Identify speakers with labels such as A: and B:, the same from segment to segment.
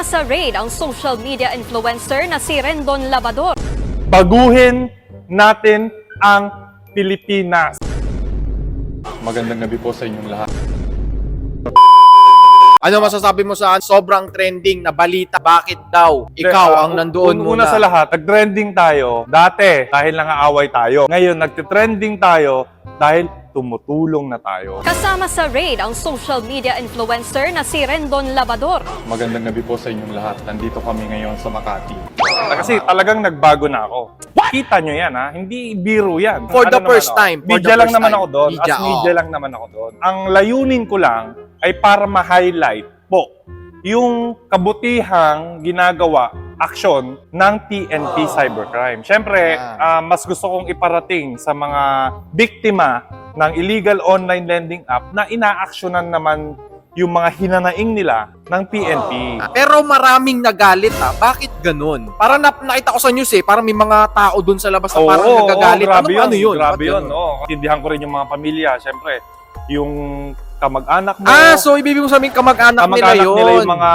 A: Kasama sa raid ang social media influencer na si Rendon Labador.
B: Baguhin natin ang Pilipinas. Magandang gabi po sa inyong lahat.
C: Ano masasabi mo sa sobrang trending na balita? Bakit daw ikaw ang nandoon
B: Una
C: muna?
B: sa lahat, nag-trending tayo dati dahil nangaaway tayo. Ngayon, nagtitrending tayo dahil tumutulong na tayo.
A: Kasama sa raid ang social media influencer na si Rendon Labador.
B: Magandang gabi po sa inyong lahat. Nandito kami ngayon sa Makati. Kasi talagang nagbago na ako. Kita nyo yan ha, hindi biro yan.
C: For the first time.
B: Media lang naman ako doon. As media lang naman ako doon. Ang layunin ko lang ay para ma-highlight po yung kabutihang ginagawa, aksyon ng PNP Cybercrime. Siyempre, mas gusto kong iparating sa mga biktima ng illegal online lending app na inaaksyonan naman yung mga hinanaing nila ng PNP.
C: Pero maraming nagalit Bakit ganun? Parang nakita ko sa news parang may mga tao dun sa labas na parang nagagalit. Ano yun?
B: Grabe yun. Tindihan ko rin yung mga pamilya. Siyempre, yung kamag-anak mo.
C: So ibibig mo sabihin kamag-anak nila yun.
B: Nila yung mga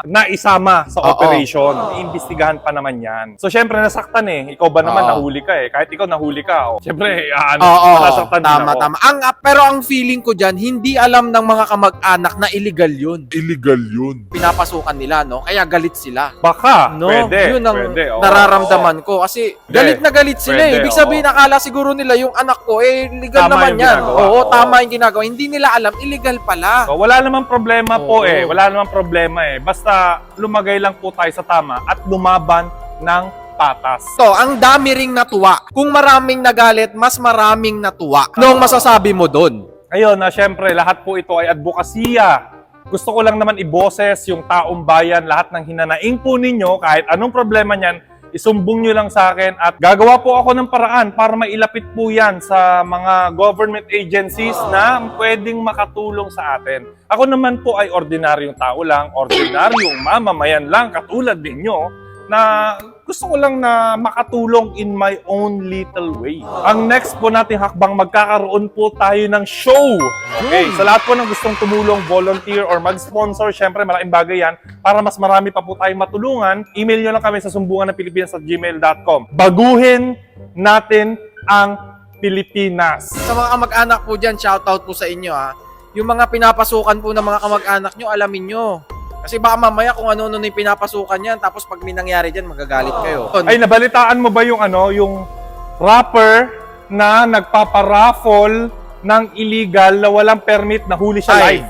B: naisama sa operation. Iimbestigahan pa naman yan. So syempre nasaktan Ikaw ba naman nahuli ka Kahit ikaw nahuli ka. Syempre, nasaktan din ako.
C: Tama. Pero ang feeling ko dyan, hindi alam ng mga kamag-anak na illegal yun. Pinapasukan nila, no? Kaya galit sila.
B: Baka,
C: No?
B: pwede.
C: Yun ang
B: pwede,
C: nararamdaman ko. Kasi galit na galit sila
B: Pwede,
C: Ibig sabihin, nakala siguro nila yung anak ko, legal
B: Tama
C: naman
B: yung
C: yan.
B: ginagawa.
C: Oo, tama yung ginagawa. Hindi nila alam, illegal pala.
B: So, wala namang problema po
C: Oo.
B: Wala namang problema Basta lumagay lang po tayo sa tama at lumaban ng patas.
C: So, ang dami ring natuwa. Kung maraming nagalit, mas maraming natuwa. Anong masasabi mo doon?
B: Ngayon na syempre lahat po ito ay advokasya. Gusto ko lang naman iboses yung taong bayan, lahat ng hinanaing po ninyo, kahit anong problema niyan, isumbong nyo lang sa akin at gagawa po ako ng paraan para mailapit po yan sa mga government agencies na pwedeng makatulong sa atin. Ako naman po ay ordinaryong tao lang, ordinaryong mamamayan lang katulad ninyo na gusto ko lang na makatulong in my own little way. Ang next po natin hakbang, magkakaroon po tayo ng show. Okay, sa lahat po ng gustong tumulong, volunteer or mag-sponsor, syempre malaking bagay yan. Para mas marami pa po tayong matulungan, email nyo lang kami sa sumbunganapilipinas@gmail.com. Baguhin natin ang Pilipinas.
C: Sa mga kamag-anak po dyan, shoutout po sa inyo Yung mga pinapasukan po ng mga kamag-anak nyo, alamin nyo. Kasi baka mamaya kung ano-ano yung pinapasukan yan, tapos pag may nangyari dyan, magagalit kayo.
B: Ay, nabalitaan mo ba yung yung rapper na nagpaparaffle ng illegal na walang permit na huli siya live?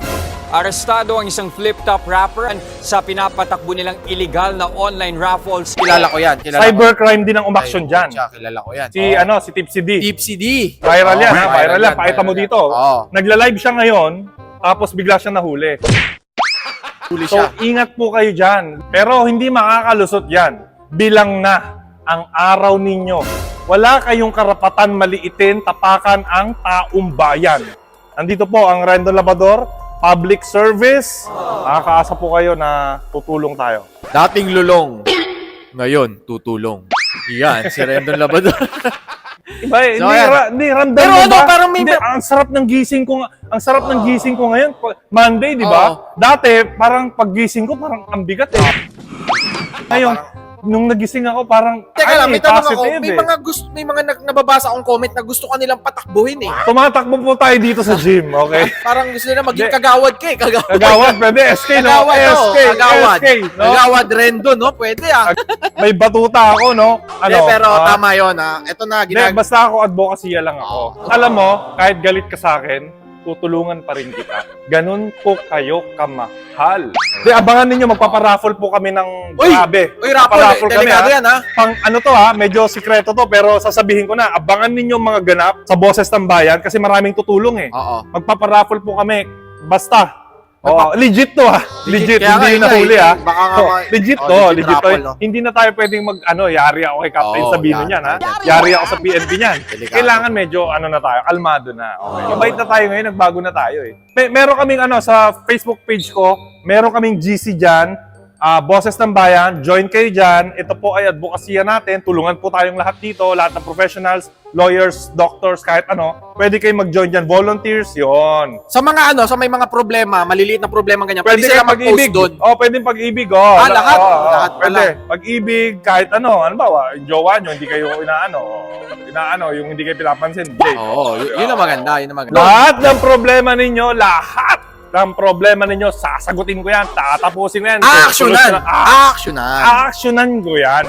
D: Arestado ang isang flip-top rapper sa pinapatakbo nilang illegal na online raffles.
C: Kilala ko yan.
B: Cybercrime din ang umaksyon dyan.
C: Kilala ko yan.
B: Si Tipsy D.
C: Tipsy D.
B: Viral yan,
C: Oo,
B: viral yan.
C: yan,
B: Pakita mo
C: viral
B: dito.
C: yan. Oo.
B: Nagla-live siya ngayon, tapos bigla siyang nahuli.
C: Huli
B: So,
C: siya.
B: ingat po kayo dyan. Pero hindi makakalusot yan. Bilang na ang araw ninyo. Wala kayong karapatan maliitin, tapakan ang taong bayan. Nandito po ang Rendon Labador, public service. Nakakaasa po kayo na tutulong tayo.
C: Dating lulong. Ngayon, tutulong. Yan, si Rendon Labador.
B: Iba
C: So,
B: hindi ramdam
C: Pero
B: mo
C: ano,
B: ba?
C: parang may-
B: Hindi, ang sarap ng gising ko, ang sarap ng gising ko ngayon. Monday, di ba? Dati, parang paggising ko, parang ang bigat Ngayon, nung nagising ako, parang
C: Teka lang, may tanong ako.
B: positive
C: May mga nababasa akong comment na gusto ka nilang patakbuhin
B: Tumatakbo po tayo dito sa gym, okay?
C: Parang gusto nila maging
B: Hindi.
C: kagawad ka
B: Kagawad, pwede. SK, no?
C: Kagawad,
B: SK,
C: kagawad.
B: SK, no?
C: Kagawad Rendon, no? Pwede
B: May batuta ako, no?
C: pero tama yun, Ito na,
B: Hindi, basta ako advokasya lang ako. Alam mo, kahit galit ka sa akin, tutulungan pa rin kita. Ganun po kayo kamahal. Di, abangan ninyo, magpaparaffle po kami ng grabe.
C: Uy, raffle, delikado yan,
B: Pang ano to medyo sikreto to, pero sasabihin ko na, abangan ninyo mga ganap sa boses ng bayan kasi maraming tutulong
C: Oo.
B: Magpaparaffle po kami. Basta. Legit to Legit,
C: Kaya
B: hindi
C: nga,
B: nahuli
C: baka nga
B: Legit to,
C: legit
B: legit to.
C: raffle, no?
B: Hindi na tayo pwedeng yari ako kay Captain Sabino
C: yan.
B: niyan, Yari ako sa PNP niyan.
C: Delikado.
B: Kailangan medyo na tayo, kalmado na. Okay. Mabait na tayo ngayon, nagbago na tayo Meron kaming sa Facebook page ko, meron kaming GC diyan. Boses ng Bayan, join kayo dyan. Ito po ay advokasya natin. Tulungan po tayong lahat dito, lahat ng professionals, lawyers, doctors, kahit ano. Pwede kayo mag-join dyan. Volunteers, yon.
C: Sa mga sa may mga problema, maliliit na problema ganyan,
B: Pwede
C: pwede sila
B: kayo
C: mag-post
B: pag-ibig.
C: doon.
B: Pwede pag-ibig.
C: Lahat? Lahat pala.
B: Pwede. Pag-ibig, kahit ano. Ano ba, yung jowa nyo, hindi kayo yung hindi kayo pinapansin. Hindi.
C: Oo, yun ang maganda, yun ang maganda.
B: Lahat ng problema ninyo, lahat ng problema ninyo, sasagutin ko yan, tatapusin ko yan.
C: Actionan!
B: Solusyonan-
C: Actionan!
B: Actionan ko yan.